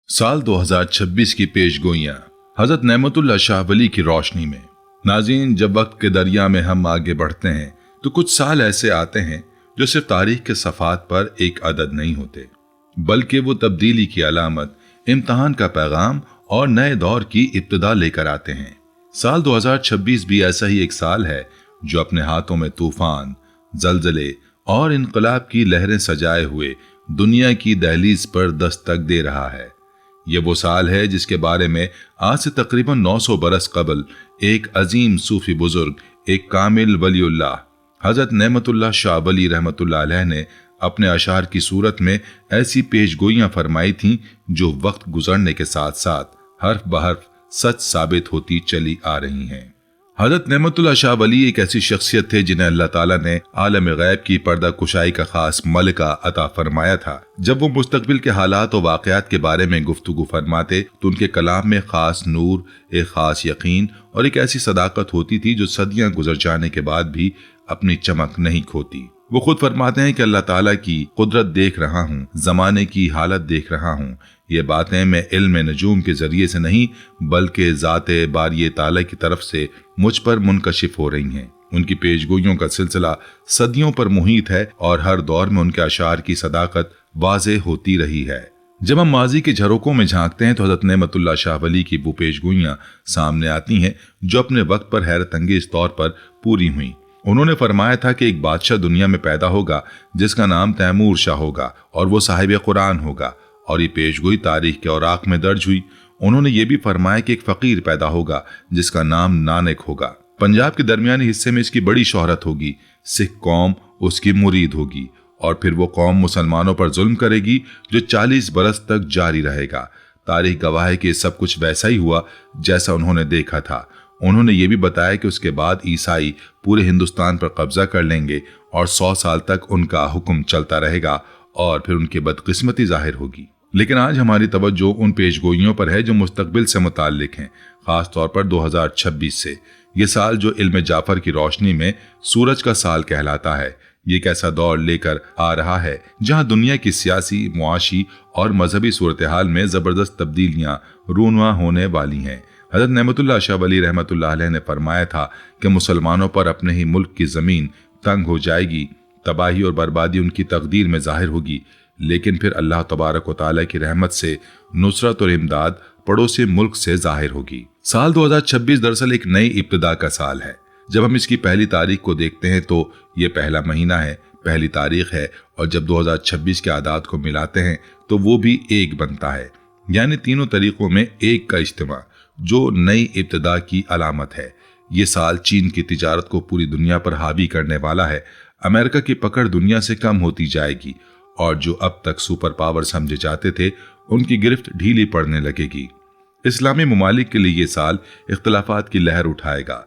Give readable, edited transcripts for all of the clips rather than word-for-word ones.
साल 2026 की पेशगोइयां हजरत नेमतुल्लाह शाह वली की रोशनी में। नाज़रीन, जब वक्त के दरिया में हम आगे बढ़ते हैं तो कुछ साल ऐसे आते हैं जो सिर्फ तारीख के सफ़ात पर एक अदद नहीं होते, बल्कि वो तब्दीली की अलामत, इम्तहान का पैगाम और नए दौर की इब्तिदा लेकर आते हैं। साल 2026 भी ऐसा ही एक साल है जो अपने हाथों में तूफान, जलजले और इनकलाब की लहरें सजाए हुए दुनिया की दहलीज पर दस्तक दे रहा है। ये वो साल है जिसके बारे में आज से तकरीबन 900 बरस कबल एक अजीम सूफी बुजुर्ग, एक कामिल वलीउल्लाह हजरत नेमतुल्लाह शाह वली रहमतुल्लाह अलैह ने अपने अशार की सूरत में ऐसी पेशगोइयां फरमाई थीं जो वक्त गुजरने के साथ साथ हर्फ बहर्फ सच साबित होती चली आ रही हैं। हजरत नेमतुल्लाह शाह वली एक ऐसी शख्सियत थे जिन्हें अल्लाह ताला ने आलम गैब की पर्दा कुशाई का खास मलका अता फरमाया था। जब वो मुस्तकबिल के हालात और वाक़यात के बारे में गुफ्तगू फरमाते तो उनके कलाम में खास नूर, एक खास यकीन और एक ऐसी सदाकत होती थी जो सदियां गुजर जाने के बाद भी अपनी चमक नहीं खोती। वो खुद फरमाते हैं कि अल्लाह ताला की कुदरत देख रहा हूँ, जमाने की हालत देख रहा हूँ। ये बातें मैं इल्म नजूम के जरिए से नहीं बल्कि ज़ाते बारी ताला की तरफ से मुझ पर मुनकशिफ हो रही हैं। उनकी पेशगोइयों का सिलसिला सदियों पर मुहित है और हर दौर में उनके अशार की सदाकत वाज़े होती रही है। जब हम माजी के झरोकों में झांकते हैं तो हजरत नेमतुल्लाह शाह वली की वो पेशगोइयां सामने आती हैं जो अपने वक्त पर हैरत अंगेज तौर पर पूरी हुई। उन्होंने फरमाया था कि एक बादशाह दुनिया में पैदा होगा जिसका नाम तैमूर शाह होगा और वो साहिब कुरान होगा, और ये पेशगोई तारीख के औराक में दर्ज हुई। उन्होंने ये भी फरमाया कि एक फकीर पैदा होगा जिसका नाम नानक होगा। पंजाब के दरमियानी हिस्से में इसकी बड़ी शोहरत होगी। सिख कौम उसकी मुरीद होगी और फिर वो कौम मुसलमानों पर जुल्म करेगी जो 40 बरस तक जारी रहेगा। तारीख गवाह है कि सब कुछ वैसा ही हुआ जैसा उन्होंने देखा था। उन्होंने ये भी बताया कि उसके बाद ईसाई पूरे हिंदुस्तान पर कब्जा कर लेंगे और 100 साल तक उनका हुक्म चलता रहेगा और फिर उनकी बदकिस्मती जाहिर होगी। लेकिन आज हमारी तवज्जो उन पेशगोइयों पर है जो मुस्तकबिल से मुताल्लिक हैं, खास तौर पर 2026 से। ये साल जो इल्म जाफर की रोशनी में सूरज का साल कहलाता है, ये एक ऐसा दौर लेकर आ रहा है जहां दुनिया की सियासी, मुआशी और मजहबी सूरत हाल में जबरदस्त तब्दीलियां रूनुमा होने वाली हैं। हजरत नेमतुल्लाह शाह वली रहमतुल्लाह अलैह ने फरमाया था कि मुसलमानों पर अपने ही मुल्क की जमीन तंग हो जाएगी, तबाही और बर्बादी उनकी तकदीर में जाहिर होगी, लेकिन फिर अल्लाह तबारक व तआला की रहमत से नुसरत और इमदाद पड़ोसी मुल्क से जाहिर होगी। साल 2026 दरअसल एक नई इब्तिदा का साल है। जब हम इसकी पहली तारीख को देखते हैं तो ये पहला महीना है, पहली तारीख है, और जब 2026 के आदात को मिलाते हैं तो वो भी एक बनता है, यानी तीनों तरीकों में एक का इज्तिमा, जो नई इब्तिदा की अलामत है। ये साल चीन की तिजारत को पूरी दुनिया पर हावी करने वाला है। अमेरिका की पकड़ दुनिया से कम होती जाएगी और जो अब तक सुपर पावर समझे जाते थे उनकी गिरफ्त ढीली पड़ने लगेगी। इस्लामी ममालिक के लिए ये साल इख्तिलाफात की लहर उठाएगा।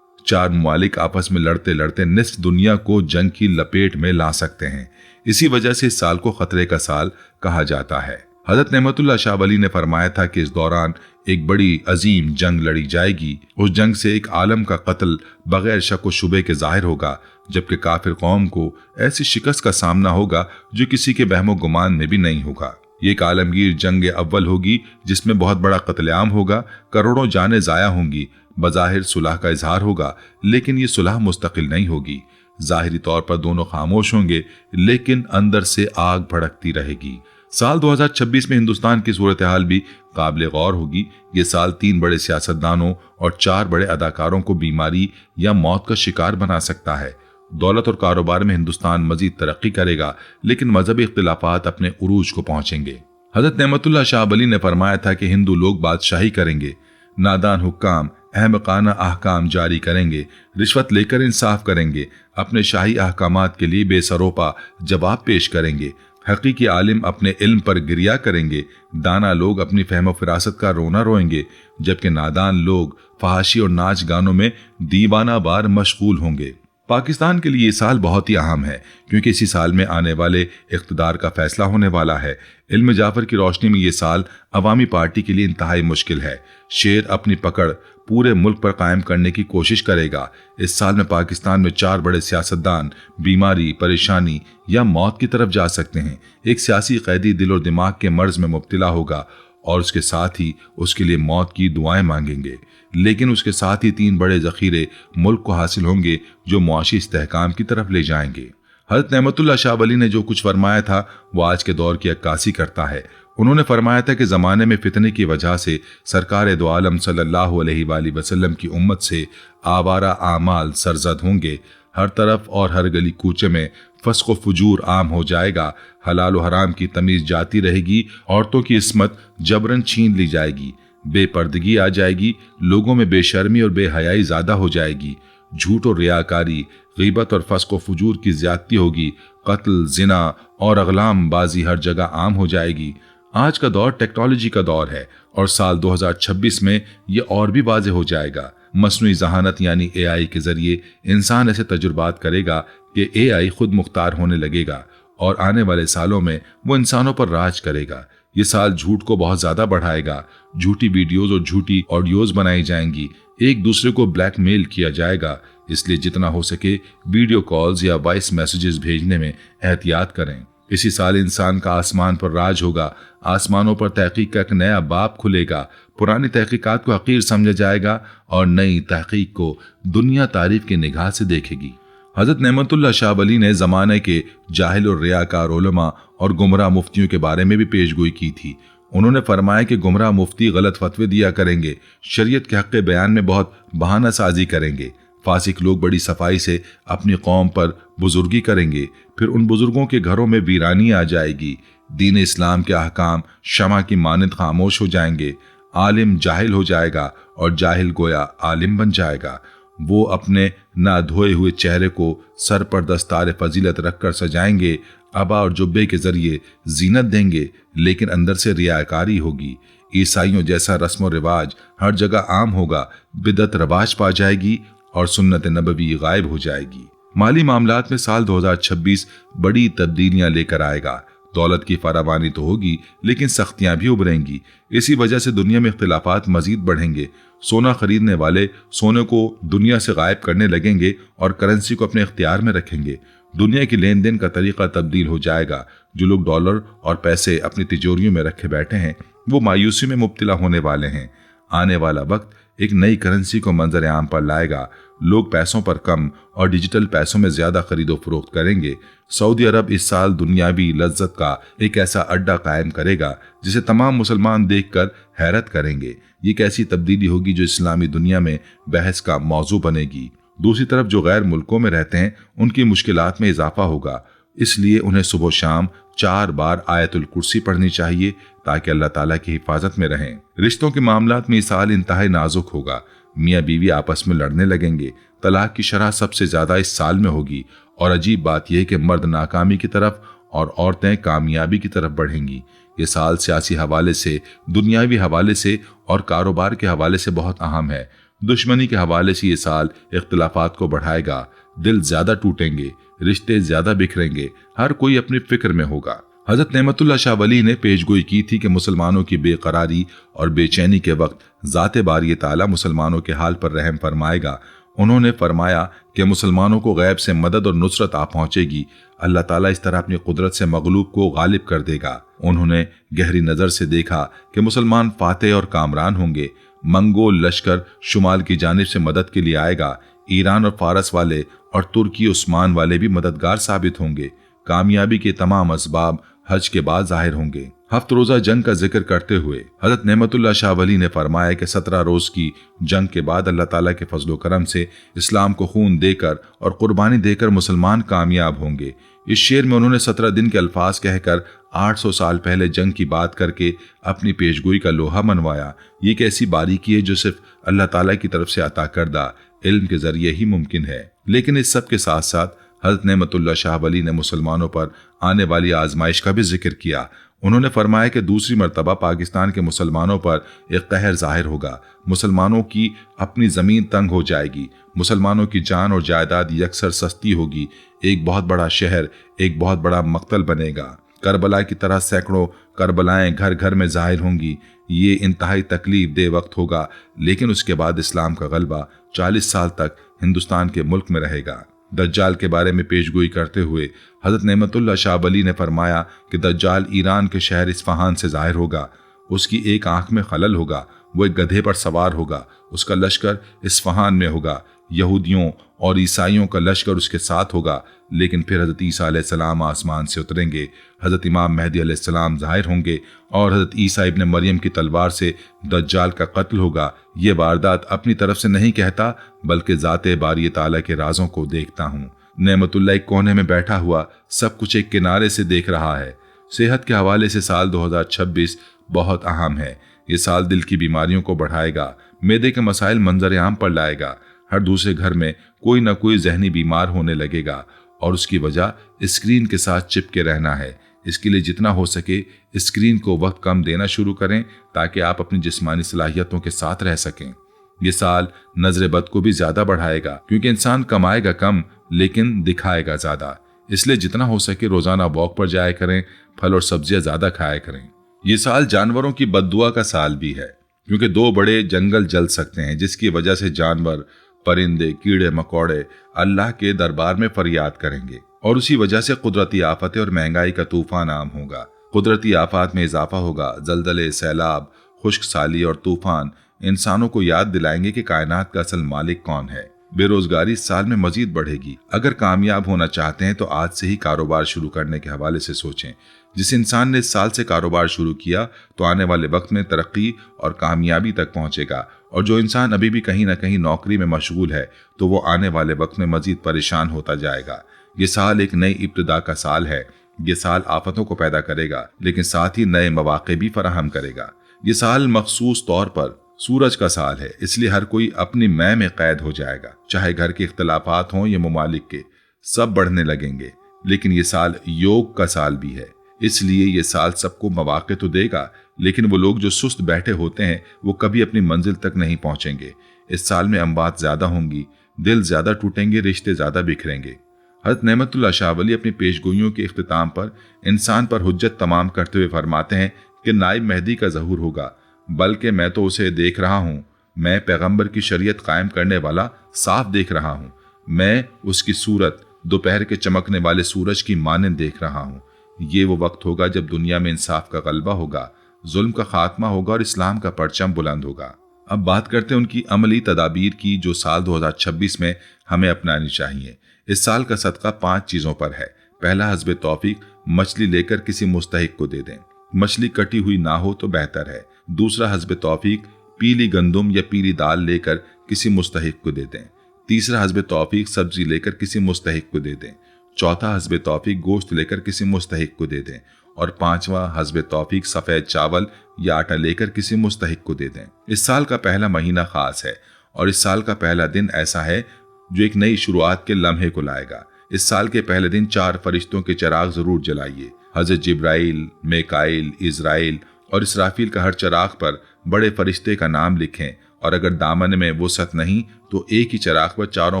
4 ममालिक आपस में लड़ते लड़ते निस्फ दुनिया को जंग की लपेट में ला सकते हैं। इसी वजह से इस साल को खतरे का साल कहा जाता है। हजरत नेमतुल्लाह शाह वली ने फरमाया था कि इस दौरान एक बड़ी अजीम जंग लड़ी जाएगी। उस जंग से एक आलम का कत्ल बगैर शक व शुबे के जाहिर होगा, जबकि काफिर कौम को ऐसी शिकस्त का सामना होगा जो किसी के वहमो गुमान में भी नहीं होगा। ये एक आलमगीर जंग अव्वल होगी जिसमें बहुत बड़ा कत्लेआम होगा, करोड़ों जानें जाया होंगी। बज़ाहिर सुलह का इजहार होगा, लेकिन ये सुलह मुस्तकिल नहीं होगी। जाहिरी तौर पर दोनों खामोश होंगे, लेकिन अंदर से आग भड़कती रहेगी। साल 2026 में हिंदुस्तान की सूरत हाल भी काबिल गौर होगी। ये साल 3 बड़े सियासतदानों और 4 बड़े अदाकारों को बीमारी या मौत का शिकार बना सकता है। दौलत और कारोबार में हिंदुस्तान मजीद तरक्की करेगा, लेकिन मजहबी इख्तिलाफात अपने उरूज को पहुंचेंगे। हजरत नेमतुल्लाह शाह वली ने फरमाया था कि हिंदू लोग बादशाही करेंगे, नादान हुक्काम अहमकाना अहकाम जारी करेंगे, रिश्वत लेकर इंसाफ करेंगे, अपने शाही अहकामात के लिए बेसरोपा जवाब पेश करेंगे, हकीकी आलिम अपने इल्म पर गिरिया करेंगे, दाना लोग अपनी फहम फिरासत का रोना रोएंगे, जबकि नादान लोग फहाशी और नाच गानों में दीवाना बार मशगूल होंगे। पाकिस्तान के लिए ये साल बहुत ही अहम है क्योंकि इसी साल में आने वाले इख्तिदार का फैसला होने वाला है। इल्म जाफर की रोशनी में ये साल अवामी पार्टी के लिए इंतहाई मुश्किल है। शेर अपनी पकड़ पूरे मुल्क पर कायम करने की कोशिश करेगा। इस साल में पाकिस्तान में 4 बड़े सियासतदान बीमारी, परेशानी या मौत की तरफ जा सकते हैं। एक सियासी कैदी दिल और दिमाग के मर्ज में मुब्तला होगा और उसके साथ ही उसके लिए मौत की दुआएं मांगेंगे। लेकिन उसके साथ ही 3 बड़े ज़ख़ीरे मुल्क को हासिल होंगे जो मुआशी इस्तेहकाम की तरफ ले जाएंगे। हज़रत नेमतुल्लाह शाह वली ने जो कुछ फरमाया था वो आज के दौर की अक्कासी करता है। उन्होंने फरमाया था कि ज़माने में फितने की वजह से सरकार दो आलम सल्लल्लाहु अलैहि वसल्लम की उम्मत से आवारा आमाल सरजद होंगे। हर तरफ और हर गली कूचे में फस्क व फुजूर आम हो जाएगा। हलाल व हराम की तमीज़ जाती रहेगी। औरतों की इस्मत जबरन छीन ली जाएगी। बेपर्दगी आ जाएगी। लोगों में बेशर्मी और बेहयाई ज़्यादा हो जाएगी। झूठ और रियाकारी, गीबत और फस्क व फुजूर की ज्यादती होगी। कत्ल, जिना और अगलाम बाजी हर जगह आम हो जाएगी। आज का दौर टेक्नोलॉजी का दौर है और साल 2026 में ये और भी वाज़ेह हो जाएगा। मसनूई ज़हानत यानी AI के जरिए इंसान ऐसे तजुर्बात करेगा कि AI खुद मुख्तार होने लगेगा और आने वाले सालों में वो इंसानों पर राज करेगा। ये साल झूठ को बहुत ज्यादा बढ़ाएगा। झूठी वीडियोस और झूठी ऑडियोज बनाई जाएंगी। एक दूसरे को ब्लैकमेल किया जाएगा। इसलिए जितना हो सके वीडियो कॉल्स या वॉइस मैसेजेस भेजने में एहतियात करें। इसी साल इंसान का आसमान पर राज होगा। आसमानों पर तहकीक का एक नया बाब खुलेगा। पुरानी तहकीकात को हकीर समझा जाएगा और नई तहकीक को दुनिया तारीफ की निगाह से देखेगी। हज़रत नेमतुल्लाह शाह वली ने ज़माने के जाहिल और रियाकार उलमा और गुमराह मुफ्तियों के बारे में भी पेशगोई की थी। उन्होंने फरमाया कि गुमराह मुफ्ती गलत फतवे दिया करेंगे, शरीयत के हक़ बयान में बहुत बहाना साजी करेंगे। फासिक लोग बड़ी सफाई से अपनी कौम पर बुजुर्गी करेंगे, फिर उन बुजुर्गों के घरों में वीरानी आ जाएगी। दीन इस्लाम के अहकाम शमा की मानद खामोश हो जाएंगे। आलिम जाहिल हो जाएगा और जाहिल गोया आलिम बन जाएगा। वो अपने ना धोए हुए चेहरे को सर पर दस्तार फजीलत रखकर सजाएंगे। अबा और जुब्बे के जरिए जीनत देंगे, लेकिन अंदर से रियाकारी होगी। ईसाइयों जैसा रस्म रिवाज हर जगह आम होगा। बिदत रवाज पा जाएगी और सुन्नत नबवी गायब हो जाएगी। माली मामलात में साल 2026 बड़ी तब्दीलियां लेकर आएगा। दौलत की फरावानी तो होगी, लेकिन सख्तियां भी उभरेंगी। इसी वजह से दुनिया में इख्तिलाफात मजीद बढ़ेंगे। सोना खरीदने वाले सोने को दुनिया से गायब करने लगेंगे और करेंसी को अपने इख्तियार में रखेंगे। दुनिया की लेन देन का तरीका तब्दील हो जाएगा। जो लोग डॉलर और पैसे अपनी तिजोरियों में रखे बैठे हैं वो मायूसी में मुब्तला होने वाले हैं। आने वाला वक्त एक नई करेंसी को मंजर आम पर लाएगा। लोग पैसों पर कम और डिजिटल पैसों में ज्यादा खरीदो फरोख्त करेंगे। सऊदी अरब इस साल दुनियावी लज्जत का एक ऐसा अड्डा कायम करेगा जिसे तमाम मुसलमान देखकर हैरत करेंगे। ये एक ऐसी तब्दीली होगी जो इस्लामी दुनिया में बहस का मौजू बनेगी। दूसरी तरफ जो गैर मुल्कों में रहते हैं उनकी मुश्किलात में इजाफा होगा। इसलिए उन्हें सुबह शाम 4 बार आयतुल कुर्सी पढ़नी चाहिए ताकि अल्लाह ताला की हिफाजत में रहें। रिश्तों के मामलात में इस साल इंतहाई नाजुक होगा। मियाँ बीवी आपस में लड़ने लगेंगे। तलाक की शरह सबसे ज्यादा इस साल में होगी और अजीब बात यह कि मर्द नाकामी की तरफ और औरतें कामयाबी की तरफ बढ़ेंगी। ये साल सियासी हवाले से, दुनियावी हवाले से और कारोबार के हवाले से बहुत अहम है। दुश्मनी के हवाले से ये साल इख्तिलाफात को बढ़ाएगा। दिल ज्यादा टूटेंगे, रिश्ते ज्यादा बिखरेंगे, हर कोई अपनी फिक्र में होगा। हज़रत नेमतुल्लाह शाह वली ने पेशगोई की थी कि मुसलमानों की बेकरारी और बेचैनी के वक्त ज़ाते बारी ताला मुसलमानों के हाल पर रहम फरमाएगा। उन्होंने फरमाया कि मुसलमानों को गैब से मदद और नुसरत आ पहुंचेगी। अल्लाह ताला इस तरह अपनी कुदरत से मगलूब को गालिब कर देगा। उन्होंने गहरी नज़र से देखा कि मुसलमान फातेह और कामरान होंगे। मंगोल लश्कर शुमाल की जानिब से मदद के लिए आएगा। ईरान और फारस वाले और तुर्की उस्मान वाले भी मददगार साबित होंगे। कामयाबी के तमाम असबाब हज के बाद जाहिर होंगे। हफ्त रोजा जंग का जिक्र करते हुए हज़रत नेमतुल्लाह शाह वली ने फरमाया कि 17 रोज की जंग के बाद अल्लाह ताला के फजलो करम से इस्लाम को खून देकर और कुर्बानी देकर मुसलमान कामयाब होंगे। इस शेर में उन्होंने 17 दिन के अल्फाज कहकर 800 साल पहले जंग की बात करके अपनी पेशगोई का लोहा मनवाया। ये एक ऐसी बारीकी है जो सिर्फ अल्लाह ताला की तरफ से अता करदा इल्म के जरिए ही मुमकिन है। लेकिन इस सब के साथ साथ हज़रत नेमतुल्लाह शाह वली ने मुसलमानों पर आने वाली आजमाइश का भी जिक्र किया। उन्होंने फरमाया कि दूसरी मरतबा पाकिस्तान के मुसलमानों पर एक कहर जाहिर होगा। मुसलमानों की अपनी ज़मीन तंग हो जाएगी। मुसलमानों की जान और जायदाद यकसर सस्ती होगी। एक बहुत बड़ा शहर, एक बहुत बड़ा मक्तल बनेगा। करबला की तरह सैकड़ों करबलाएं घर घर में जाहिर होंगी। ये इंतहाई तकलीफ दे वक्त होगा, लेकिन उसके बाद इस्लाम का गलबा 40 साल तक हिंदुस्तान के मुल्क में रहेगा। दज्जाल के बारे में पेशगोई करते हुए हज़रत नेमतुल्लाह शाह वली ने फरमाया कि दज्जाल ईरान के शहर इस्फहान से जाहिर होगा। उसकी एक आंख में खलल होगा, वो एक गधे पर सवार होगा, उसका लश्कर इस्फहान में होगा, यहूदियों और ईसाइयों का लश्कर उसके साथ होगा। लेकिन फिर हज़रत ईसा अलैहिस्सलाम आसमान से उतरेंगे, हज़रत इमाम मेहदी अलैहिस्सलाम ज़ाहिर होंगे और हज़रत ईसा इब्न मरियम की तलवार से दज्जाल का कत्ल होगा। ये वारदात अपनी तरफ से नहीं कहता, बल्कि ज़ाते बारी ताला के राजों को देखता हूँ। नेमतुल्लाह एक कोने में बैठा हुआ सब कुछ एक किनारे से देख रहा है। सेहत के हवाले से साल 2026 बहुत अहम है। ये साल दिल की बीमारियों को बढ़ाएगा, मैदे के मसाइल मंजर आम पर लाएगा। हर दूसरे घर में कोई ना कोई जहनी बीमार होने लगेगा और उसकी वजह स्क्रीन के साथ चिपके रहना है। इसके लिए जितना हो सके स्क्रीन को वक्त कम देना शुरू करें ताकि आप अपनी जिस्मानी सलाहियतों के साथ रह सकें। ये साल नजर बद को भी ज्यादा बढ़ाएगा, क्योंकि इंसान कमाएगा कम लेकिन दिखाएगा ज्यादा। इसलिए जितना हो सके रोजाना वॉक पर जाया करें, फल और सब्जियां ज्यादा खाया करें। ये साल जानवरों की बद्दुआ का साल भी है, क्योंकि 2 बड़े जंगल जल सकते हैं, जिसकी वजह से जानवर, परिंदे, कीड़े मकोड़े अल्लाह के दरबार में फरियाद करेंगे और उसी वजह से कुदरती आफतें और महंगाई का तूफान आम होगा। कुदरती आफात में इजाफा होगा। जलजले, सैलाब, खुश्क साली और तूफान इंसानों को याद दिलाएंगे कि कायनात का असल मालिक कौन है। बेरोजगारी इस साल में मजीद बढ़ेगी। अगर कामयाब होना चाहते हैं तो आज से ही कारोबार शुरू करने के हवाले से सोचें। जिस इंसान ने इस साल से कारोबार शुरू किया तो आने वाले वक्त में तरक्की और कामयाबी तक पहुंचेगा, और जो इंसान अभी भी कहीं ना कहीं नौकरी में मशगूल है तो वो आने वाले वक्त में मजीद परेशान होता जाएगा। ये साल एक नई इब्तिदा का साल है। ये साल आफतों को पैदा करेगा, लेकिन साथ ही नए मौके भी फराहम करेगा। ये साल मखसूस तौर पर सूरज का साल है, इसलिए हर कोई अपनी मैं में कैद हो जाएगा। चाहे घर के इख्तलाफात हों या ममालिक के, सब बढ़ने लगेंगे। लेकिन ये साल योग का साल भी है, इसलिए ये साल सबको मौके तो देगा, लेकिन वो लोग जो सुस्त बैठे होते हैं वो कभी अपनी मंजिल तक नहीं पहुंचेंगे। इस साल में अमवात ज्यादा होंगी, दिल ज्यादा टूटेंगे, रिश्ते ज्यादा बिखरेंगे। हज़रत नेमतुल्लाह शाह वली अपनी पेशगोइयों के इख्तिताम पर इंसान पर हुज्जत तमाम करते हुए फरमाते हैं कि नाइब मेहदी का ज़हूर होगा, बल्कि मैं तो उसे देख रहा हूँ। मैं पैगंबर की शरीयत कायम करने वाला साफ देख रहा हूँ। मैं उसकी सूरत दोपहर के चमकने वाले सूरज की मानंद देख रहा हूँ। ये वो वक्त होगा जब दुनिया में इंसाफ का गलबा होगा, जुल्म का खात्मा होगा और इस्लाम का परचम बुलंद होगा। अब बात करते हैं उनकी अमली तदाबीर की, जो साल 2026 में हमें अपनानी चाहिए। इस साल का सदका 5 चीज़ों पर है। पहला, हस्ब तौफीक मछली लेकर किसी मुस्तहिक को दे दें। मछली कटी हुई ना हो तो बेहतर है। दूसरा, हस्ब तौफीक पीली गंदुम या पीली दाल लेकर किसी मुस्तहिक को दे दें। तीसरा, हस्ब तौफीक सब्जी लेकर किसी मुस्तहिक को दे दें। चौथा, हस्ब तौफीक गोश्त लेकर किसी मुस्तहिक को दे दें। और 5वां, हस्ब तौफीक सफ़ेद चावल या आटा लेकर किसी मुस्तहिक को दे दें। इस साल का पहला महीना खास है और इस साल का पहला दिन ऐसा है जो एक नई शुरुआत के लम्हे को लाएगा। इस साल के पहले दिन 4 फरिश्तों के चिराग जरूर जलाइए। हजरत जिब्राइल, मेकाइल, इज़राइल और इसराफील का हर चिराग पर बड़े फरिश्ते का नाम लिखें, और अगर दामन में वुसअत नहीं तो एक ही चिराग पर 4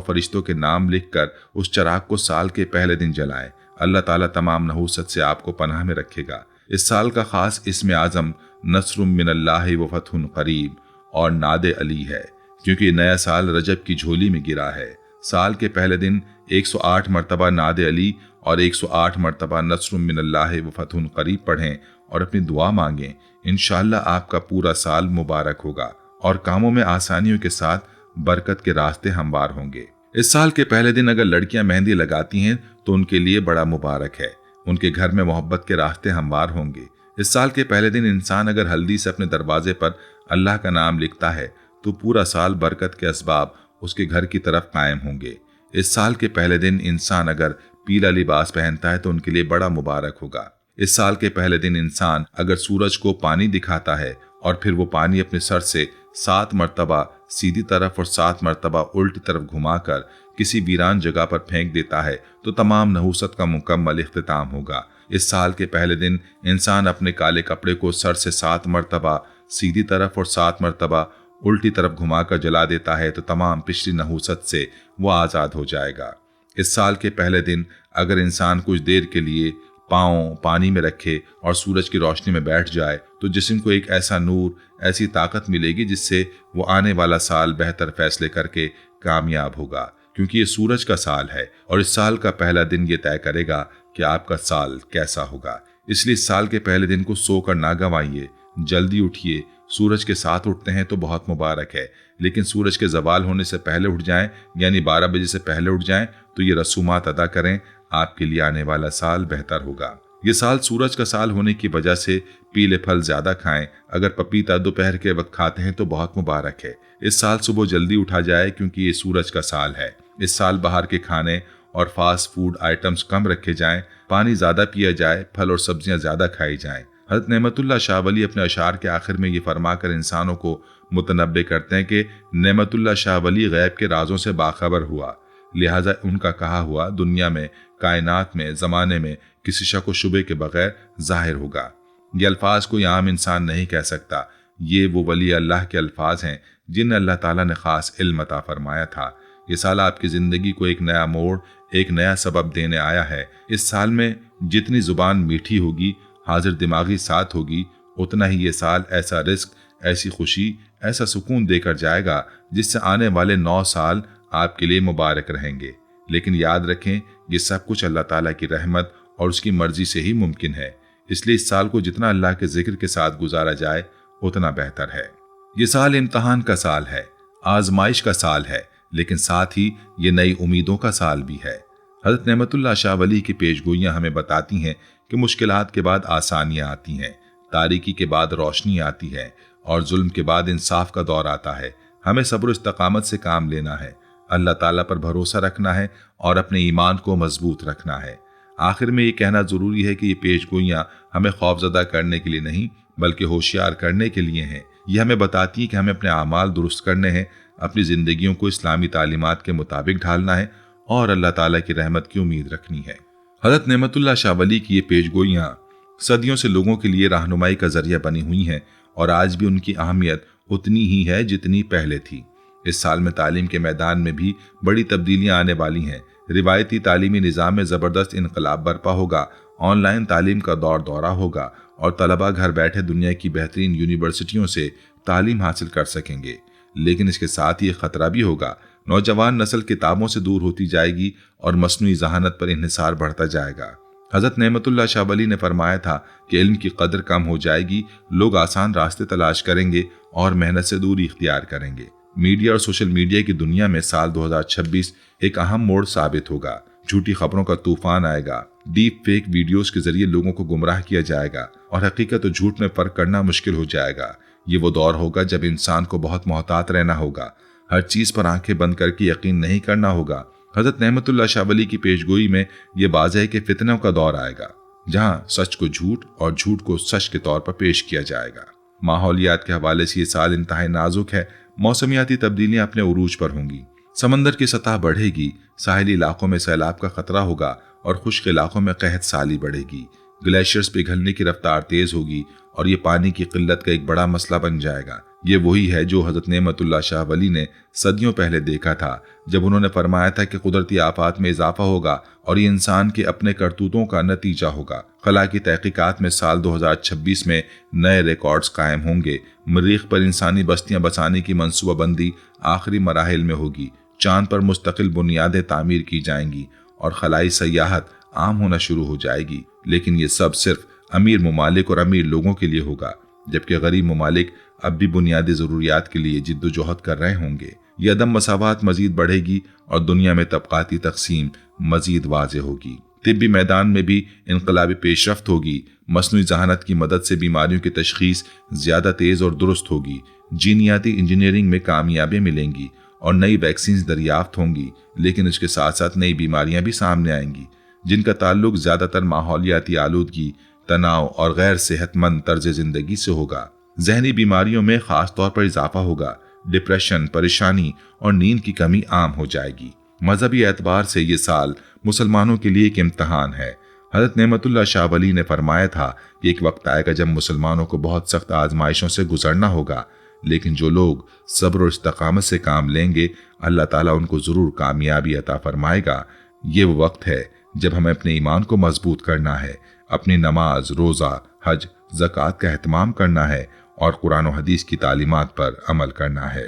फरिश्तों के नाम लिखकर उस चिराग को साल के पहले दिन जलाएं। अल्लाह ताला तमाम नहूसत से आपको पनाह में रखेगा। इस साल का खास इस्म आज़म नस्रुम मिनल्लाहि व फतहुन करीब और नादे अली है, क्योंकि नया साल रजब की झोली में गिरा है। साल के पहले दिन 108 मरतबा नादे अली और 108 मरतबा नस्रुम मिनल्लाहि व फतहुन करीब पढ़ें और अपनी दुआ मांगें। इंशाअल्लाह आपका पूरा साल मुबारक होगा और कामों में आसानियों के साथ बरकत के रास्ते हमवार होंगे। इस साल के पहले दिन अगर लड़कियां मेहंदी लगाती हैं तो उनके लिए बड़ा मुबारक है। उनके घर में मोहब्बत के रास्ते हमवार होंगे। इस साल के पहले दिन इंसान अगर हल्दी से अपने दरवाजे पर अल्लाह का नाम लिखता है तो पूरा साल बरकत के असबाब उसके घर की तरफ कायम होंगे। इस साल के पहले दिन इंसान अगर पीला लिबास पहनता है तो उनके लिए बड़ा मुबारक होगा। इस साल के पहले दिन इंसान अगर सूरज को पानी दिखाता है और फिर वो पानी अपने सर से 7 मरतबा सीधी तरफ और 7 मरतबा उल्टी तरफ घुमाकर किसी वीरान जगह पर फेंक देता है तो तमाम नहूसत का मुकम्मल इख्तिताम होगा। इस साल के पहले दिन इंसान अपने काले कपड़े को सर से 7 मरतबा सीधी तरफ और 7 मरतबा उल्टी तरफ घुमाकर जला देता है तो तमाम पिछली नहूसत से वो आज़ाद हो जाएगा। इस साल के पहले दिन अगर इंसान कुछ देर के लिए पाँव पानी में रखे और सूरज की रोशनी में बैठ जाए तो जिस्म को एक ऐसा नूर, ऐसी ताकत मिलेगी जिससे वो आने वाला साल बेहतर फैसले करके कामयाब होगा, क्योंकि ये सूरज का साल है और इस साल का पहला दिन ये तय करेगा कि आपका साल कैसा होगा। इसलिए इस साल के पहले दिन को सोकर ना गंवाइए, जल्दी उठिए। सूरज के साथ उठते हैं तो बहुत मुबारक है, लेकिन सूरज के ज़वाल होने से पहले उठ जाएं, यानी 12 बजे से पहले उठ जाएं, तो ये रसूमात अदा करें। आपके लिए आने वाला साल बेहतर होगा। ये साल सूरज का साल होने की वजह से पीले फल ज्यादा खाएं। अगर पपीता दोपहर के वक्त खाते हैं तो बहुत मुबारक है। इस साल सुबह जल्दी उठा जाए क्योंकि ये सूरज का साल है। इस साल बाहर के खाने और फास्ट फूड आइटम्स कम रखे जाएं, पानी ज्यादा पिया जाए, फल और सब्जियां ज्यादा खाई जाएं। हज़रत नेमतुल्लाह शाह वली अपने अशार के आखिर में ये फरमाकर इंसानों को मुतनब्बे करते हैं कि नेमतुल्लाह शाह वली गैब के राजों से बाखबर हुआ, लिहाजा उनका कहा हुआ दुनिया में, कायनात में, ज़माने में किसी शक व शुबे के बगैर जाहिर होगा। ये अल्फाज कोई आम इंसान नहीं कह सकता। ये वो वली अल्लाह के अल्फाज हैं जिन्हें अल्लाह ताला ने ख़ास इल्म अता फरमाया था। ये साल आपकी ज़िंदगी को एक नया मोड़, एक नया सबब देने आया है। इस साल में जितनी ज़ुबान मीठी होगी, हाजिर दिमागी साथ होगी, उतना ही ये साल ऐसा रिस्क, ऐसी खुशी, ऐसा सुकून देकर जाएगा जिससे आने वाले 9 साल आपके लिए मुबारक रहेंगे। लेकिन याद रखें, ये सब कुछ अल्लाह ताला की रहमत और उसकी मर्जी से ही मुमकिन है। इसलिए इस साल को जितना अल्लाह के जिक्र के साथ गुजारा जाए उतना बेहतर है। ये साल इम्तहान का साल है, आजमाइश का साल है, लेकिन साथ ही ये नई उम्मीदों का साल भी है। हज़रत नेमतुल्लाह शाह वली की पेशगोइयाँ हमें बताती हैं कि मुश्किलात के बाद आसानियाँ आती हैं, तारीकी के बाद रोशनी आती है और जुल्म के बाद इंसाफ का दौर आता है। हमें सब्र इस्तकामत से काम लेना है, अल्लाह ताला पर भरोसा रखना है और अपने ईमान को मजबूत रखना है। आखिर में ये कहना ज़रूरी है कि ये पेशगोइयाँ हमें खौफजदा करने के लिए नहीं बल्कि होशियार करने के लिए हैं। ये हमें बताती हैं कि हमें अपने आमाल दुरुस्त करने हैं, अपनी ज़िंदगियों को इस्लामी तालीमात के मुताबिक ढालना है और अल्लाह ताला की रहमत की उम्मीद रखनी है। हज़रत नेमतुल्लाह शाह वली की ये पेशगोइयाँ सदियों से लोगों के लिए रहनुमाई का जरिया बनी हुई हैं और आज भी उनकी अहमियत उतनी ही है जितनी पहले थी। इस साल में तालीम के मैदान में भी बड़ी तब्दीलियां आने वाली हैं। रिवायती तालीमी निज़ाम में ज़बरदस्त इनकलाब बरपा होगा, ऑनलाइन तालीम का दौरा होगा और तलबा घर बैठे दुनिया की बेहतरीन यूनिवर्सिटियों से तालीम हासिल कर सकेंगे। लेकिन इसके साथ ही ख़तरा भी होगा। नौजवान नस्ल किताबों से दूर होती जाएगी और मसनूई ज़हानत पर इन्हिसार बढ़ता जाएगा। हज़रत नेमतुल्लाह शाह वली ने फरमाया था कि इल्म की कदर कम हो जाएगी, लोग आसान रास्ते तलाश करेंगे और मेहनत से दूरी इख्तियार करेंगे। मीडिया और सोशल मीडिया की दुनिया में साल 2026 एक अहम मोड़ साबित होगा। झूठी खबरों का तूफान आएगा, डीप फेक वीडियोस के जरिए लोगों को गुमराह किया जाएगा और हकीकत और झूठ में फर्क करना मुश्किल हो जाएगा। ये वो दौर होगा जब इंसान को बहुत मोहतात रहना होगा, हर चीज पर आंखें बंद करके यकीन नहीं करना होगा। हज़रत नेमतुल्लाह शाह वली की पेशगोई में ये वाज़ेह है कि फितनों का दौर आएगा, जहाँ सच को झूठ और झूठ को सच के तौर पर पेश किया जाएगा। माहौलियात के हवाले से ये साल इंतहाई नाजुक है। मौसमियाती तब्दीलियां अपने उरूज पर होंगी, समंदर की सतह बढ़ेगी, साहिली इलाकों में सैलाब का खतरा होगा और खुश्क इलाकों में कहत साली बढ़ेगी। ग्लेशियर्स पिघलने की रफ्तार तेज होगी और ये पानी की किल्लत का एक बड़ा मसला बन जाएगा। ये वही है जो हज़रत नेमतुल्लाह शाह वली ने सदियों पहले देखा था, जब उन्होंने फरमाया था कि कुदरती आफात में इजाफा होगा और ये इंसान के अपने करतूतों का नतीजा होगा। खला की तहकीकात में साल 2026 में नए रिकॉर्ड्स कायम होंगे। मरीख पर इंसानी बस्तियां बसाने की मनसूबाबंदी आखिरी मराहिल में होगी। चांद पर मुस्तकिल बुनियादें तामीर की जाएंगी और खलाई सयाहत आम होना शुरू हो जाएगी। लेकिन ये सब सिर्फ अमीर ममालिक और अमीर लोगों के लिए होगा, जबकि गरीब ममालिक अब भी बुनियादी ज़रूरियात के लिए जिद्दोजहद कर रहे होंगे। ये अदम मसावात मजीद बढ़ेगी और दुनिया में तबकाती तकसीम मजीद वाज़ेह होगी। तिब्बी मैदान में भी इनकलाबी पेशरफ्त होगी। मसनूई जहानत की मदद से बीमारियों की तशखीस ज़्यादा तेज़ और दुरुस्त होगी। जीनियाती इंजीनियरिंग में कामयाबियाँ मिलेंगी और नई वैक्सीन दरियाफ्त होंगी। लेकिन इसके साथ साथ नई बीमारियाँ भी सामने आएंगी, जिनका ताल्लुक ज़्यादातर माहौलियाती आलूदगी, तनाव और गैर सेहतमंद तर्ज ज़िंदगी से होगा। जहनी बीमारियों में ख़ास तौर पर इजाफा होगा। डिप्रेशन, परेशानी और नींद की कमी आम हो जाएगी। मजहबी एतबार से ये साल मुसलमानों के लिए एक इम्तहान है। हज़रत नेमतुल्लाह शाह वली ने फरमाया था कि एक वक्त आएगा जब मुसलमानों को बहुत सख्त आजमाइशों से गुजरना होगा, लेकिन जो लोग सब्र और इस्तकामत से काम लेंगे, अल्लाह ताला उनको ज़रूर कामयाबी अता फरमाएगा। ये वो वक्त है जब हमें अपने ईमान को मजबूत करना है, अपनी नमाज, रोज़ा, हज, ज़कात का एहतमाम करना है और कुरान और हदीस की तालीमात पर अमल करना है।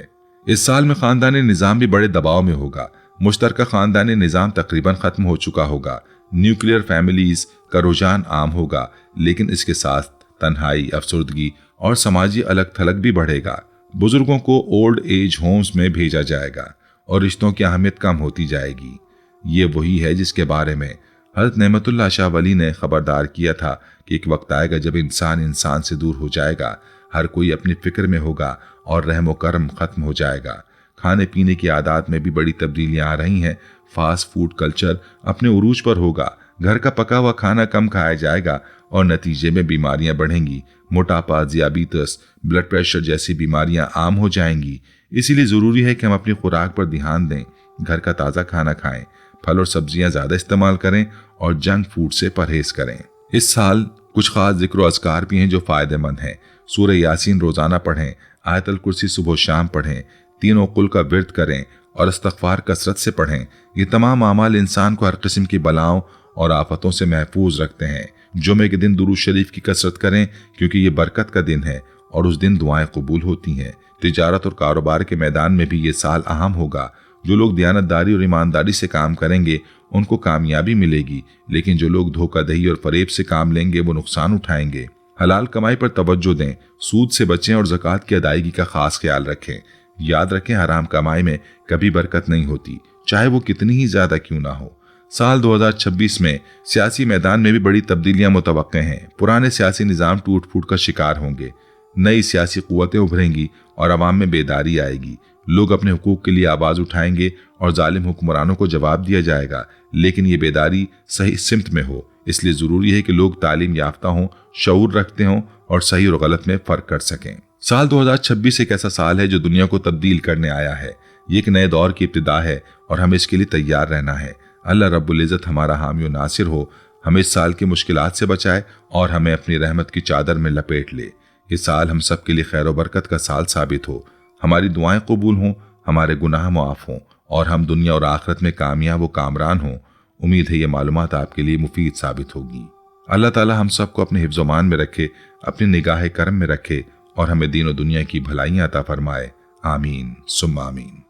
इस साल में ख़ानदानी निज़ाम भी बड़े दबाव में होगा। मुश्तरका ख़ानदानी निज़ाम तकरीबन ख़त्म हो चुका होगा। न्यूक्लियर फैमिलीज़ का रुझान आम होगा, लेकिन इसके साथ तन्हाई, अफसुर्दगी और समाजी अलग थलग भी बढ़ेगा। बुजुर्गों को ओल्ड एज होम्स में भेजा जाएगा और रिश्तों की अहमियत कम होती जाएगी। ये वही है जिसके बारे में हज़रत नेमतुल्लाह शाह वली ने खबरदार किया था कि एक वक्त आएगा जब इंसान इंसान से दूर हो जाएगा, हर कोई अपनी फिक्र में होगा और रहम व करम खत्म हो जाएगा। खाने पीने की आदत में भी बड़ी तब्दीलियां आ रही हैं। फास्ट फूड कल्चर अपने उरूज पर होगा, घर का पका हुआ खाना कम खाया जाएगा और नतीजे में बीमारियां बढ़ेंगी। मोटापा, दियाबितस, ब्लड प्रेशर जैसी बीमारियां आम हो जाएंगी। इसीलिए ज़रूरी है कि हम अपनी खुराक पर ध्यान दें, घर का ताज़ा खाना खाएं, फल और सब्जियां ज़्यादा इस्तेमाल करें और जंक फूड से परहेज करें। इस साल कुछ खास जिक्र और अज़कार भी हैं जो फ़ायदेमंद हैं। सूरह यासीन रोज़ाना पढ़ें, आयतल कुर्सी सुबह शाम पढ़ें, तीनों कुल का विर्द करें और इस्तग़फ़ार कसरत से पढ़ें। ये तमाम अमाल इंसान को हर किस्म की बलाओं और आफतों से महफूज रखते हैं। जुमे के दिन दुरूद शरीफ की कसरत करें क्योंकि ये बरकत का दिन है और उस दिन दुआएं कबूल होती हैं। तिजारत और कारोबार के मैदान में भी ये साल अहम होगा। जो लोग दियानतदारी और ईमानदारी से काम करेंगे उनको कामयाबी मिलेगी, लेकिन जो लोग धोखाधड़ी और फरेब से काम लेंगे वो नुकसान उठाएंगे। हलाल कमाई पर तवज्जो दें, सूद से बचें और ज़कात की अदायगी का खास ख्याल रखें। याद रखें, हराम कमाई में कभी बरकत नहीं होती, चाहे वो कितनी ही ज्यादा क्यों ना हो। साल 2026 में सियासी मैदान में भी बड़ी तब्दीलियां मुतवक्के हैं। पुराने सियासी निज़ाम टूट फूट का शिकार होंगे, नई सियासी कुव्वतें उभरेंगी और अवाम में बेदारी आएगी। लोग अपने हुकूक के लिए आवाज़ उठाएंगे और जालिम हुक्मरानों को जवाब दिया जाएगा, लेकिन ये बेदारी सही सिमत में हो। इसलिए ज़रूरी है कि लोग तालीम याफ्ता हों, शऊर रखते हों और सही और गलत में फ़र्क कर सकें। साल 2026 एक ऐसा साल है जो दुनिया को तब्दील करने आया है। ये एक नए दौर की इब्तिदा है और हमें इसके लिए तैयार रहना है। अल्लाह रब्बुल इज़्ज़त हमारा हामी और नासिर हो, हमें इस साल की मुश्किलात से बचाए और हमें अपनी रहमत की चादर में लपेट ले। ये साल हम सब के लिए खैर व बरकत का साल साबित हो, हमारी दुआएं कबूल हों, हमारे गुनाह मुआफ़ हों और हम दुनिया और आखिरत में कामयाब व कामरान हों। उम्मीद है ये मालूमात आपके लिए मुफीद साबित होगी। अल्लाह ताला हम सबको अपने हिफ्ज़ व मान में रखे, अपनी निगाह करम में रखे और हमें दीन और दुनिया की भलाइयाँ अता फरमाए। आमीन सुम्मा आमीन।